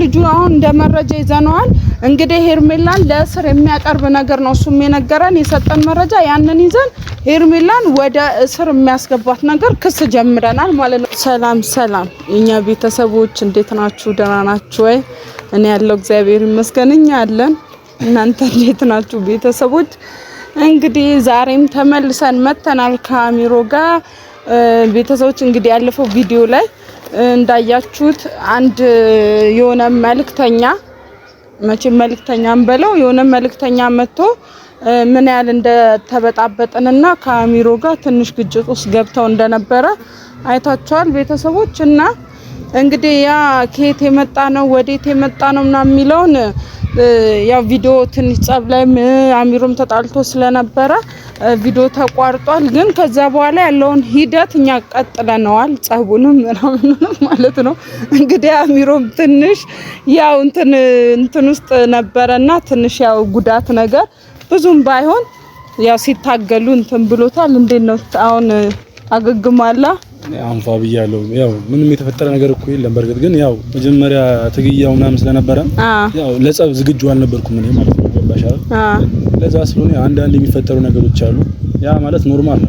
ልጁ አሁን እንደመረጃ ይዘነዋል። እንግዲህ ሄርሜላን ለእስር የሚያቀርብ ነገር ነው እሱም የነገረን የሰጠን መረጃ። ያንን ይዘን ሄርሜላን ወደ እስር የሚያስገባት ነገር ክስ ጀምረናል ማለት ነው። ሰላም የኛ ቤተሰቦች እንዴት ናችሁ? ደህና ናችሁ ወይ? እኔ ያለው እግዚአብሔር ይመስገን እኛ አለን። እናንተ እንዴት ናችሁ ቤተሰቦች? እንግዲህ ዛሬም ተመልሰን መተናል ከአሚሮ ጋር ቤተሰቦች። እንግዲህ ያለፈው ቪዲዮ ላይ እንዳያችሁት አንድ የሆነ መልእክተኛ መቼም መልእክተኛም በለው የሆነ መልእክተኛ መጥቶ ምን ያህል እንደተበጣበጥንና ከአሚሮ ጋር ትንሽ ግጭት ውስጥ ገብተው እንደነበረ አይታችኋል ቤተሰቦች። እና እንግዲህ ያ ከየት የመጣ ነው ወዴት የመጣ ነው ምናምን የሚለውን ያው ቪዲዮ ትንሽ ጸብ ላይ አሚሮም ተጣልቶ ስለነበረ ቪዲዮ ተቋርጧል። ግን ከዛ በኋላ ያለውን ሂደት እኛ ቀጥለናል፣ ጸቡንም ምናምን ማለት ነው። እንግዲህ አሚሮም ትንሽ ያው እንትን ውስጥ ነበረና ትንሽ ያው ጉዳት ነገር ብዙም ባይሆን ያው ሲታገሉ እንትን ብሎታል። እንዴት ነው አሁን አገግማላ? አንፋ ብያለሁ። ያው ምንም የተፈጠረ ነገር እኮ የለም። በርግጥ ግን ያው መጀመሪያ ትግያው ምናምን ስለነበረ ያው ለጸብ ዝግጁ አልነበርኩም እኔ ማለት ነው። ገባሽ አይደል? ለዛ ስለሆነ አንዳንድ የሚፈጠሩ ነገሮች አሉ። ያ ማለት ኖርማል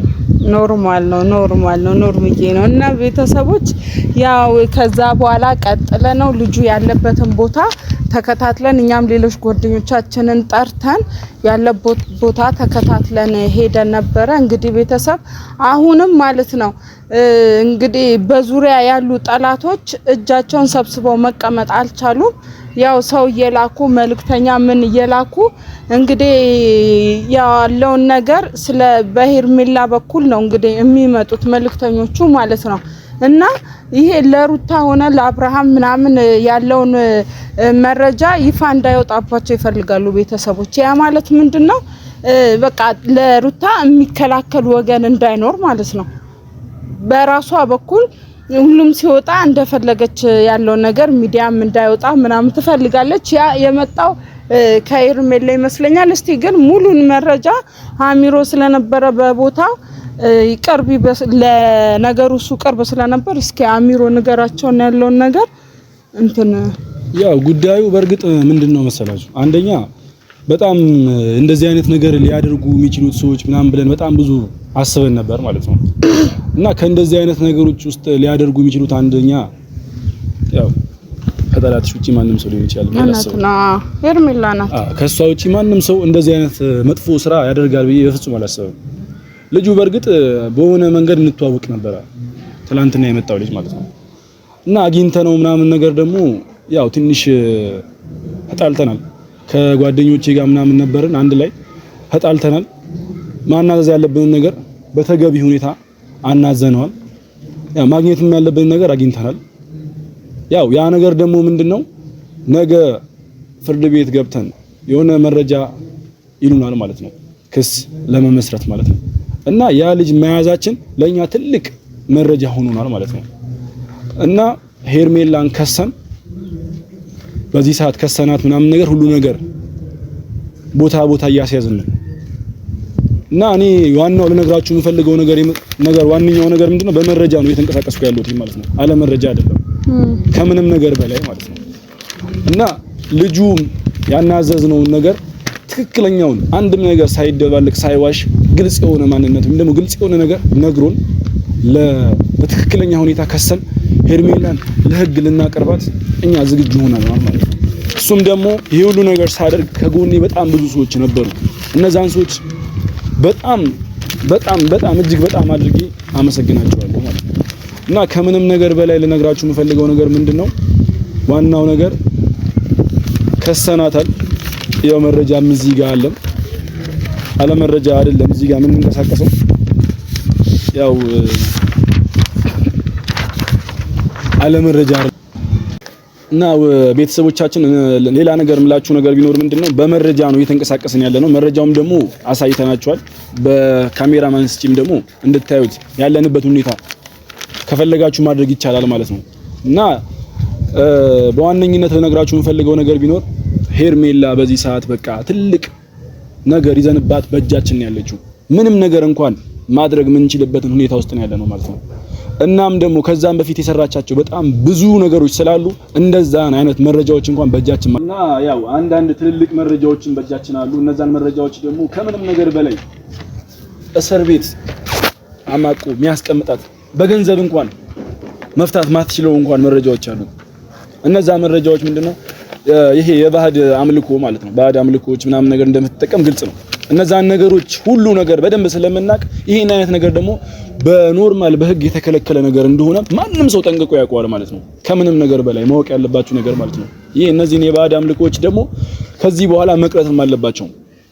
ነው ኖርማዬ ነው። እና ቤተሰቦች ያው ከዛ በኋላ ቀጥለ ነው ልጁ ያለበትን ቦታ ተከታትለን እኛም ሌሎች ጓደኞቻችንን ጠርተን ያለበት ቦታ ተከታትለን ሄደን ነበረ። እንግዲህ ቤተሰብ አሁንም ማለት ነው እንግዲህ በዙሪያ ያሉ ጠላቶች እጃቸውን ሰብስበው መቀመጥ አልቻሉም። ያው ሰው እየላኩ መልእክተኛ ምን እየላኩ እንግዲህ ያለውን ነገር ስለ በሄርሜላ በኩል ነው እንግዲህ የሚመጡት መልእክተኞቹ ማለት ነው። እና ይሄ ለሩታ ሆነ ለአብርሃም ምናምን ያለውን መረጃ ይፋ እንዳይወጣባቸው ይፈልጋሉ ቤተሰቦች። ያ ማለት ምንድነው? በቃ ለሩታ የሚከላከል ወገን እንዳይኖር ማለት ነው። በራሷ በኩል ሁሉም ሲወጣ እንደፈለገች ያለው ነገር ሚዲያም እንዳይወጣ ምናምን ትፈልጋለች። ያ የመጣው ከሄርሜላ ይመስለኛል። እስቲ ግን ሙሉን መረጃ አሚሮ ስለነበረ በቦታው ይቀርብ ለነገሩ እሱ ቅርብ ስለነበር እስኪ አሚሮ ንገራቸውና ያለውን ነገር እንትን ያው ጉዳዩ በርግጥ ምንድነው መሰላችሁ? አንደኛ በጣም እንደዚህ አይነት ነገር ሊያደርጉ የሚችሉት ሰዎች ምናምን ብለን በጣም ብዙ አስበን ነበር ማለት ነው። እና ከእንደዚህ አይነት ነገሮች ውስጥ ሊያደርጉ የሚችሉት አንደኛ ያው ከጠላትሽ ውጪ ማንም ሰው ሊሆን ይችላል ማለት ነው። ሄርሜላ ናት። ከሷ ውጪ ማንም ሰው እንደዚህ አይነት መጥፎ ስራ ያደርጋል ብዬ በፍጹም አላሰብም። ልጁ በርግጥ በሆነ መንገድ እንተዋወቅ ነበር ትላንትና የመጣው ልጅ ማለት ነው። እና አግኝተነው ምናምን ነገር ደግሞ ያው ትንሽ ተጣልተናል። ከጓደኞቼ ጋር ምናምን ነበርን አንድ ላይ ተጣልተናል። ማናዘዝ ያለብን ነገር በተገቢ ሁኔታ አናዘነዋል። ያው ማግኘትም ያለብን ነገር አግኝተናል። ያው ያ ነገር ደግሞ ምንድነው ነገ ፍርድ ቤት ገብተን የሆነ መረጃ ይሉናል ማለት ነው፣ ክስ ለመመስረት ማለት ነው። እና ያ ልጅ መያዛችን ለኛ ትልቅ መረጃ ሆኖናል ማለት ነው። እና ሄርሜላን ከሰን በዚህ ሰዓት ከሰናት ምናምን ነገር ሁሉ ነገር ቦታ እያስያዝን ነው። እና እኔ ዋናው ልነግራችሁ የምፈልገው ነገር ዋንኛው ነገር ምንድነው በመረጃ ነው እየተንቀሳቀስኩ ያለሁት ማለት ነው። አለ መረጃ አይደለም ከምንም ነገር በላይ ማለት ነው። እና ልጁ ያናዘዝነው ነገር ትክክለኛውን አንድም ነገር ሳይደባልቅ ሳይዋሽ ግልጽ የሆነ ማንነት ወይም ደግሞ ግልጽ የሆነ ነገር ነግሮን በትክክለኛ ሁኔታ ከሰን ሄርሜላን ለህግ ልናቀርባት እኛ ዝግጁ ሆነናል ማለት ነው። እሱም ደግሞ ይሄ ሁሉ ነገር ሳደርግ ከጎኔ በጣም ብዙ ሰዎች ነበሩ። እነዛን ሰዎች በጣም እጅግ በጣም አድርጌ አመሰግናቸዋለሁ ማለት ነው። እና ከምንም ነገር በላይ ልነግራችሁ የምፈልገው ነገር ምንድነው ዋናው ነገር ከሰናታል። ያው መረጃም እዚህ ጋር አለ። አለ መረጃ አይደለም እዚህ ጋር ምን እንቀሳቀሰው ያው አለ መረጃ እና ቤተሰቦቻችን ሌላ ነገር ምላችሁ ነገር ቢኖር ምንድነው በመረጃ ነው እየተንቀሳቀስን ያለ ነው። መረጃውም ደግሞ አሳይተናችኋል። በካሜራማን ስቲም ደግሞ እንድታዩት ያለንበት ሁኔታ ከፈለጋችሁ ማድረግ ይቻላል ማለት ነው። እና በዋነኝነት ልነግራችሁ የምፈልገው ነገር ቢኖር ሄርሜላ በዚህ ሰዓት በቃ ትልቅ ነገር ይዘንባት በእጃችን ያለችው ምንም ነገር እንኳን ማድረግ ምን እንችልበትን ሁኔታ ውስጥ ነው ያለነው ማለት ነው። እናም ደግሞ ከዛም በፊት የሰራቻቸው በጣም ብዙ ነገሮች ስላሉ እንደዛን አይነት መረጃዎች እንኳን በእጃችን እና ያው አንዳንድ ትልልቅ መረጃዎችን በእጃችን አሉ። እነዛን መረጃዎች ደግሞ ከምንም ነገር በላይ እስር ቤት አማቆ የሚያስቀምጣት በገንዘብ እንኳን መፍታት ማትችለው እንኳን መረጃዎች አሉ። እነዛ መረጃዎች ምንድነው? ይሄ የባዕድ አምልኮ ማለት ነው። ባዕድ አምልኮዎች ምናምን ነገር እንደምትጠቀም ግልጽ ነው። እነዛን ነገሮች ሁሉ ነገር በደንብ ስለምናቅ ይሄን አይነት ነገር ደግሞ በኖርማል በህግ የተከለከለ ነገር እንደሆነ ማንም ሰው ጠንቅቆ ያውቀዋል ማለት ነው። ከምንም ነገር በላይ ማወቅ ያለባችሁ ነገር ማለት ነው። ይሄ እነዚህን የባዕድ አምልኮዎች ደግሞ ከዚህ በኋላ መቅረትም አለባቸው።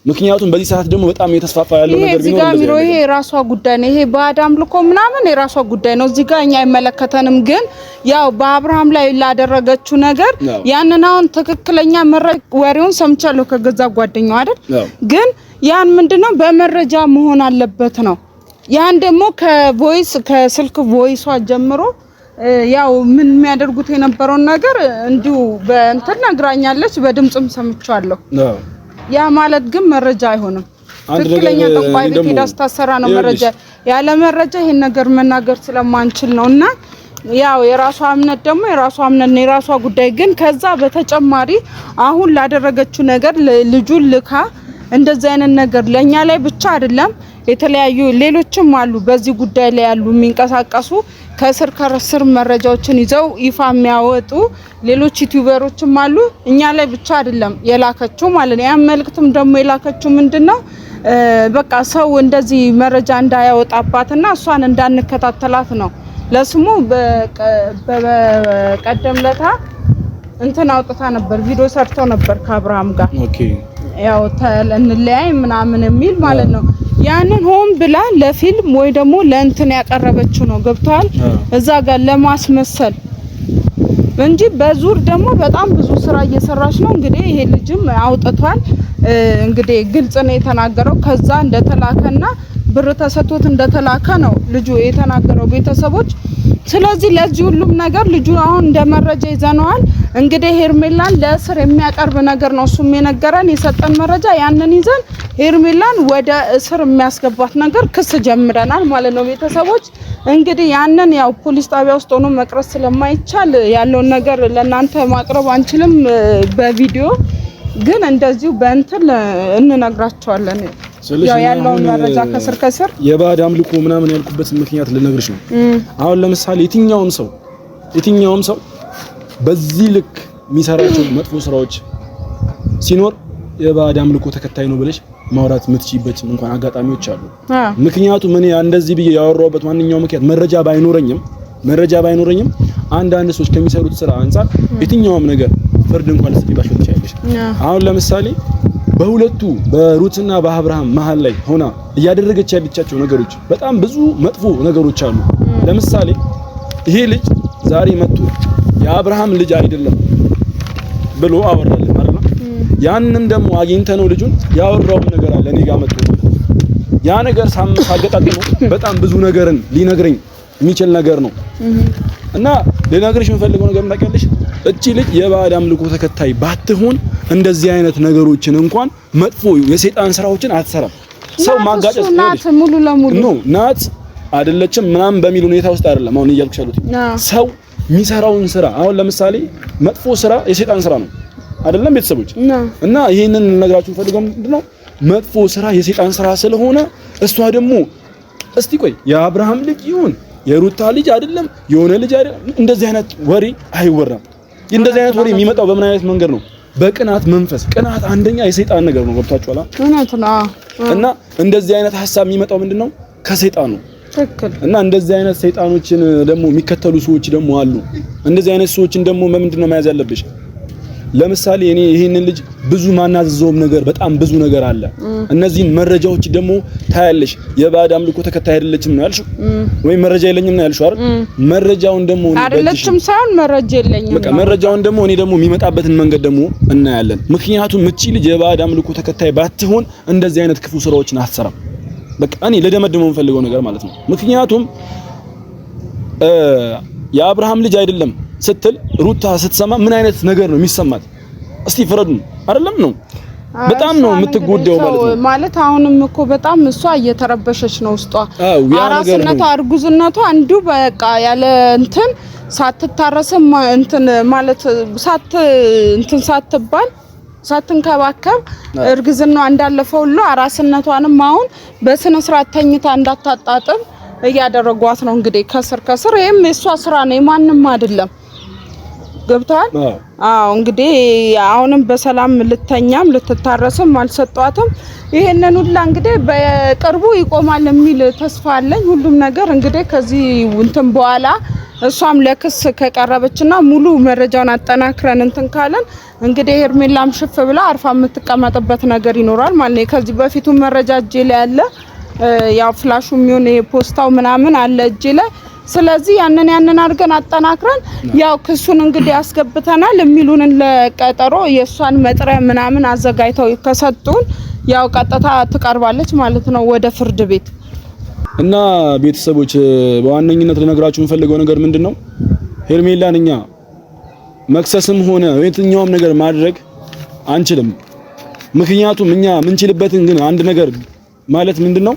ምክንያቱም በዚህ ሰዓት ደግሞ በጣም የተስፋፋ ያለው ነገር ቢኖር ይሄ የራሷ ጉዳይ ነው። ይሄ ባዕድ አምልኮ ምናምን የራሷ ጉዳይ ነው። እዚህ ጋር እኛ አይመለከተንም። ግን ያው በአብርሃም ላይ ላደረገችው ነገር ያንን አሁን ትክክለኛ ወሬውን ሰምቻለሁ ከገዛ ጓደኛው አይደል? ግን ያን ምንድነው በመረጃ መሆን አለበት ነው። ያን ደግሞ ከስልክ ቮይሷ ጀምሮ ያው ምን የሚያደርጉት የነበረውን ነገር እንዲሁ በእንትን ነግራኛለች። በድምጽም ሰምቻለሁ። ያ ማለት ግን መረጃ አይሆንም። ትክክለኛ ጠንቋይ ቤት ሄዳ ስታሰራ ነው መረጃ። ያለ መረጃ ይሄን ነገር መናገር ስለማንችል ነውና ያው የራሷ እምነት ደግሞ የራሷ እምነት ነው፣ የራሷ ጉዳይ። ግን ከዛ በተጨማሪ አሁን ላደረገችው ነገር ልጁን ልካ እንደዚህ አይነት ነገር ለኛ ላይ ብቻ አይደለም የተለያዩ ሌሎችም አሉ በዚህ ጉዳይ ላይ ያሉ የሚንቀሳቀሱ ከስር መረጃዎችን ይዘው ይፋ የሚያወጡ ሌሎች ዩቲዩበሮችም አሉ። እኛ ላይ ብቻ አይደለም የላከችው ማለት ነው። ያ መልእክትም ደግሞ የላከችው ምንድነው በቃ ሰው እንደዚህ መረጃ እንዳያወጣባትና እሷን እንዳንከታተላት ነው። ለስሙ በቀደም ለታ እንትን አውጥታ ነበር፣ ቪዲዮ ሰርቶ ነበር ከአብርሃም ጋር ያው እንለያይ ምናምን የሚል ማለት ነው። ያንን ሆን ብላ ለፊልም ወይ ደግሞ ለእንትን ያቀረበችው ነው። ገብቷል? እዛ ጋር ለማስመሰል እንጂ በዙር ደግሞ በጣም ብዙ ስራ እየሰራች ነው። እንግዲህ ይሄ ልጅም አውጥቷል። እንግዲህ ግልጽ ነው የተናገረው። ከዛ እንደተላከና ብር ተሰጥቶት እንደተላከ ነው ልጁ የተናገረው ቤተሰቦች። ስለዚህ ለዚህ ሁሉም ነገር ልጁ አሁን እንደመረጃ ይዘነዋል። እንግዲህ ሄርሜላን ለእስር የሚያቀርብ ነገር ነው እሱም የነገረን የሰጠን መረጃ። ያንን ይዘን ሄርሜላን ወደ እስር የሚያስገባት ነገር ክስ ጀምረናል ማለት ነው ቤተሰቦች። እንግዲህ ያንን ያው ፖሊስ ጣቢያ ውስጥ ሆኖ መቅረጽ ስለማይቻል ያለውን ነገር ለእናንተ ማቅረብ አንችልም በቪዲዮ፣ ግን እንደዚሁ በእንትን እንነግራቸዋለን። ያው ያለውን መረጃ ከስር የባዕድ አምልኮ ምናምን ያልኩበት ምክንያት ልነግርሽ ነው። አሁን ለምሳሌ የትኛውም ሰው በዚህ ልክ የሚሰራቸው መጥፎ ስራዎች ሲኖር የባዕድ አምልኮ ተከታይ ነው ብለሽ ማውራት የምትችይበት እንኳን አጋጣሚዎች አሉ። ምክንያቱም እኔ እንደዚህ ብዬ ያወራሁበት ማንኛውም ምክንያት መረጃ ባይኖረኝም አንዳንድ ሰዎች ከሚሰሩት ስራ አንፃር የትኛውም ነገር ፍርድ እንኳን ልትሰጪባቸው ትችያለሽ። አሁን ለምሳሌ በሁለቱ በሩትና በአብርሃም መሃል ላይ ሆና እያደረገች ያለቻቸው ነገሮች በጣም ብዙ መጥፎ ነገሮች አሉ። ለምሳሌ ይሄ ልጅ ዛሬ መጥቶ የአብርሃም ልጅ አይደለም ብሎ አወራልን አይደል? ያንን ደግሞ አግኝተነው ልጁን ያወራው ነገር አለ እኔ ጋር መጥቶ ያ ነገር ሳገጣጥመው በጣም ብዙ ነገርን ሊነግረኝ የሚችል ነገር ነው። እና ለነገርሽ የምፈልገው ነገር ታውቂያለሽ፣ እቺ ልጅ የባዕድ አምልኮ ተከታይ ባትሆን እንደዚህ አይነት ነገሮችን እንኳን መጥፎ የሰይጣን ስራዎችን አትሰራም። ሰው ማጋጨት ናት ሙሉ ለሙሉ ነው ናት አይደለችም ምናምን በሚል ሁኔታ ውስጥ አይደለም አሁን እያልኩሽ ያሉት። ሰው የሚሰራውን ስራ አሁን ለምሳሌ መጥፎ ስራ የሰይጣን ስራ ነው አይደለም ቤተሰቦች? እና ይሄንን ልነግራችሁ ፈልገው ምንድነው መጥፎ ስራ የሰይጣን ስራ ስለሆነ እሷ ደግሞ እስቲ ቆይ የአብርሃም ልጅ ይሁን የሩታ ልጅ አይደለም የሆነ ልጅ አይደለም እንደዚህ አይነት ወሬ አይወራም። እንደዚህ አይነት ወሬ የሚመጣው በምን አይነት መንገድ ነው? በቅናት መንፈስ። ቅናት አንደኛ የሰይጣን ነገር ነው። ገብታችኋል? እና እንደዚህ አይነት ሐሳብ የሚመጣው ምንድነው? ከሰይጣን ነው። እና እንደዚህ አይነት ሰይጣኖችን ደግሞ የሚከተሉ ሰዎች ደግሞ አሉ። እንደዚህ አይነት ሰዎችን ደግሞ ምንድነው መያዝ ያለብሽ? ለምሳሌ እኔ ይሄንን ልጅ ብዙ ማናዘዘውም ነገር በጣም ብዙ ነገር አለ። እነዚህን መረጃዎች ደግሞ ታያለሽ። የባዕድ አምልኮ ተከታይ አይደለችም ነው ያልሽው ወይ መረጃ የለኝም ነው ያልሽው አይደል? መረጃውን ደግሞ አይደለችም ሳይሆን መረጃ የለኝም በቃ መረጃውን ደግሞ እኔ ደግሞ የሚመጣበትን መንገድ ደግሞ እናያለን። ምክንያቱም እቺ ልጅ የባዕድ አምልኮ ተከታይ ባትሆን እንደዚህ አይነት ክፉ ስራዎችን አትሰራም። በቃ እኔ ለደመድመው የምፈልገው ነገር ማለት ነው። ምክንያቱም የአብርሃም ልጅ አይደለም ስትል ሩታ ስትሰማ ምን አይነት ነገር ነው የሚሰማት? እስቲ ፍረዱ አይደለም ነው በጣም ነው የምትጎዳው ማለት አሁንም እኮ በጣም እሷ እየተረበሸች ነው ውስጧ። አራስነቷ እርጉዝነቷ አንዱ በቃ ያለ እንትን ሳትታረስም እንትን ማለት ሳትባል ሳትንከባከብ እርግዝናዋ እንዳለፈው ሁሉ አራስነቷንም አሁን በስነ ስርዓት ተኝታ እንዳታጣጥም እያደረጓት ነው እንግዲህ ከስር ይሄም የሷ ስራ ነው የማንም አይደለም። ገብቷል? አዎ እንግዲህ አሁንም በሰላም ልተኛም ልትታረስም አልሰጧትም። ይሄንን ሁላ እንግዲህ በቅርቡ ይቆማል የሚል ተስፋ አለኝ። ሁሉም ነገር እንግዲህ ከዚህ እንትን በኋላ እሷም ለክስ ከቀረበችና ሙሉ መረጃውን አጠናክረን እንትን ካለን እንግዲህ ሄርሜላም ሽፍ ብላ አርፋ የምትቀመጥበት ነገር ይኖራል ማለት ነው። ከዚህ በፊቱ መረጃ እጄ ላይ አለ፣ ያው ፍላሹም ይሁን ፖስታው ምናምን አለ እጄ ላይ። ስለዚህ ያንን አድርገን አጠናክረን ያው ክሱን እንግዲህ አስገብተናል የሚሉንን ለቀጠሮ የሷን መጥሪያ ምናምን አዘጋጅተው ከሰጡን ያው ቀጥታ ትቀርባለች ማለት ነው ወደ ፍርድ ቤት። እና ቤተሰቦች በዋነኝነት ልነግራችሁ የምፈልገው ነገር ምንድነው ሄርሜላን እኛ መክሰስም ሆነ የትኛውም ነገር ማድረግ አንችልም። ምክንያቱም እኛ ምንችልበትን ግን አንድ ነገር ማለት ምንድነው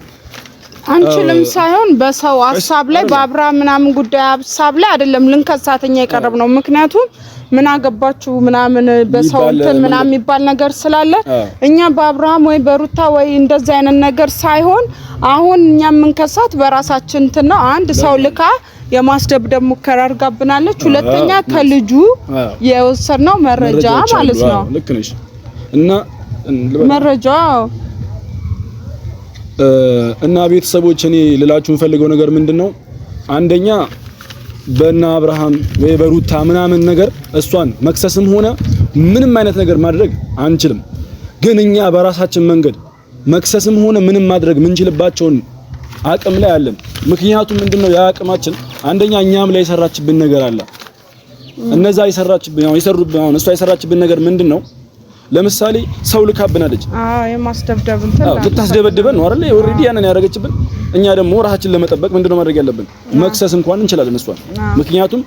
አንችልም ሳይሆን በሰው ሐሳብ ላይ በአብርሃም ምናምን ጉዳይ ሐሳብ ላይ አይደለም ልንከሳተኛ የቀረብ ነው። ምክንያቱም ምን አገባችሁ ምናምን በሰው እንትን ምናምን የሚባል ነገር ስላለ እኛ በአብርሃም ወይ በሩታ ወይ እንደዛ አይነት ነገር ሳይሆን አሁን እኛ የምንከሳት በራሳችን እንትን ነው። አንድ ሰው ልካ የማስደብደብ ሙከራ አድርጋብናለች። ሁለተኛ ከልጁ የወሰድነው መረጃ ማለት ነው። ልክ ነሽ። እና መረጃው እና ቤተሰቦች እኔ ልላችሁ የምፈልገው ነገር ምንድነው አንደኛ በእና አብርሃም ወይ በሩታ ምናምን ነገር እሷን መክሰስም ሆነ ምንም አይነት ነገር ማድረግ አንችልም። ግን እኛ በራሳችን መንገድ መክሰስም ሆነ ምንም ማድረግ ምንችልባቸውን አቅም ላይ አለን። ምክንያቱም ምንድነው ያ አቅማችን አንደኛ እኛም ላይ የሰራችብን ነገር አለ። እነዛ እሷ የሰራችብን ነገር ምንድነው ለምሳሌ ሰው ልካብናለች። የማስደብደብ እንትን ልታስደበድበን ነው አይደል? ኦሬዲ ያንን ያደረገችብን። እኛ ደግሞ ራሳችን ለመጠበቅ ምንድነው ማድረግ ያለብን? መክሰስ እንኳን እንችላለን እሷን። ምክንያቱም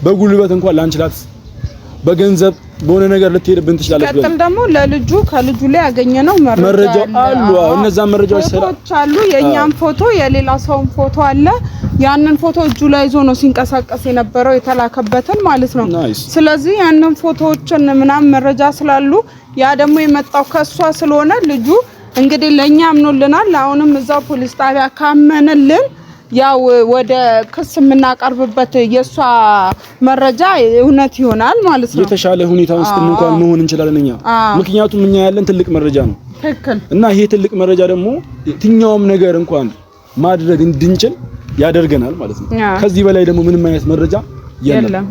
በጉልበት እንኳን ላንችላት በገንዘብ በሆነ ነገር ልትሄድብን ትችላለች። ቀጥል ደግሞ ለልጁ ከልጁ ላይ ያገኘነው መረጃ አሉ። እነዛ መረጃዎች አሉ። የኛም ፎቶ የሌላ ሰውም ፎቶ አለ። ያንን ፎቶ እጁ ላይ ይዞ ነው ሲንቀሳቀስ የነበረው የተላከበትን ማለት ነው። ስለዚህ ያንን ፎቶዎችን ምናምን መረጃ ስላሉ ያ ደግሞ የመጣው ከሷ ስለሆነ ልጁ እንግዲህ ለኛ አምኖልናል። አሁንም እዛው ፖሊስ ጣቢያ ካመነልን ያው ወደ ክስ የምናቀርብበት የሷ መረጃ እውነት ይሆናል ማለት ነው። የተሻለ ሁኔታ ውስጥ እንኳን መሆን እንችላለን እኛ። ምክንያቱም እኛ ያለን ትልቅ መረጃ ነው። ትክክል። እና ይሄ ትልቅ መረጃ ደግሞ የትኛውም ነገር እንኳን ማድረግ እንድንችል ያደርገናል ማለት ነው። ከዚህ በላይ ደግሞ ምንም አይነት መረጃ የለም።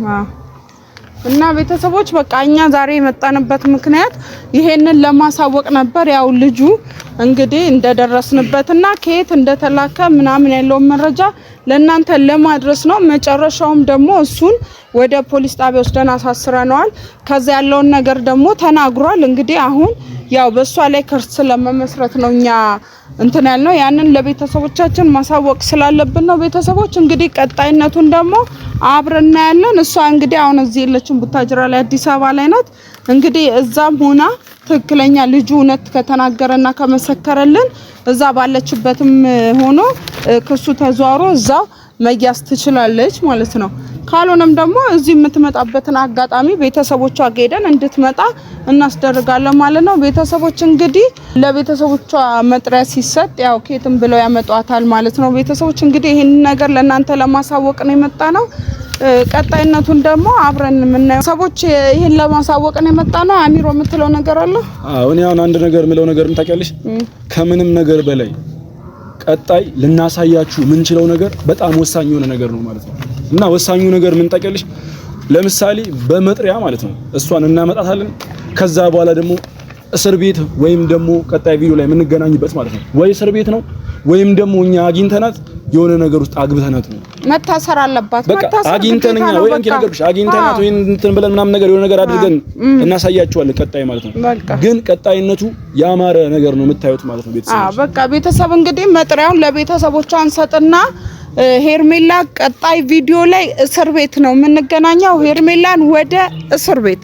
እና ቤተሰቦች በቃ እኛ ዛሬ የመጣንበት ምክንያት ይሄንን ለማሳወቅ ነበር። ያው ልጁ እንግዲህ እንደደረስንበትና ከየት እንደተላከ ምናምን ያለው መረጃ ለእናንተ ለማድረስ ነው። መጨረሻውም ደግሞ እሱን ወደ ፖሊስ ጣቢያ ወስደን አሳስረናል። ከዛ ያለውን ነገር ደግሞ ተናግሯል። እንግዲህ አሁን ያው በሷ ላይ ክስ ለመመስረት ነው እኛ እንትን ያልነው። ያንን ለቤተሰቦቻችን ማሳወቅ ስላለብን ነው። ቤተሰቦች እንግዲህ ቀጣይነቱን ደግሞ አብረና ያለን እሷ እንግዲህ አሁን እዚህ የለችም፣ ቡታጅራ ላይ አዲስ አበባ ላይ ናት። እንግዲህ እዛም ሆና ትክክለኛ ልጁ እውነት ከተናገረና ከመሰከረልን እዛ ባለችበትም ሆኖ ክሱ ተዟሮ እዛው መያዝ ትችላለች ማለት ነው። ካልሆነም ደግሞ እዚህ የምትመጣበትን አጋጣሚ ቤተሰቦቿ ሄደን እንድትመጣ እናስደርጋለን ማለት ነው። ቤተሰቦች እንግዲህ ለቤተሰቦቿ መጥሪያ ሲሰጥ ያው ከየትም ብለው ያመጧታል ማለት ነው። ቤተሰቦች እንግዲህ ይሄን ነገር ለእናንተ ለማሳወቅ ነው የመጣ ነው። ቀጣይነቱን ደግሞ አብረን የምናየው ሰዎች ይሄን ለማሳወቅ ነው የመጣ ነው። አሚሮ የምትለው ነገር አለ? አዎ እኔ አሁን አንድ ነገር የምለው ነገር ታውቂያለሽ፣ ከምንም ነገር በላይ ቀጣይ ልናሳያችሁ ምንችለው ነገር በጣም ወሳኝ የሆነ ነገር ነው ማለት ነው። እና ወሳኙ ነገር ምን ታውቂያለሽ? ለምሳሌ በመጥሪያ ማለት ነው እሷን እናመጣታለን። ከዛ በኋላ ደግሞ እስር ቤት ወይም ደግሞ ቀጣይ ቪዲዮ ላይ የምንገናኝበት ማለት ነው ወይ እስር ቤት ነው ወይም ደግሞ እኛ አግኝተናት የሆነ ነገር ውስጥ አግብተናት ነው መታሰር አለባት። መታሰር አግኝተንኛ ወይ እንኪ ነገርሽ አግኝተናት ወይ እንትን ብለን ምናምን ነገር የሆነ ነገር አድርገን እናሳያችኋለን ቀጣይ ማለት ነው። ግን ቀጣይነቱ ያማረ ነገር ነው የምታዩት ማለት ነው። ቤተሰብ በቃ ቤተሰብ እንግዲህ መጥሪያውን ለቤተሰቦቿ አንሰጥና ሄርሜላ ቀጣይ ቪዲዮ ላይ እስር ቤት ነው የምንገናኘው። ሄርሜላን ወደ እስር ቤት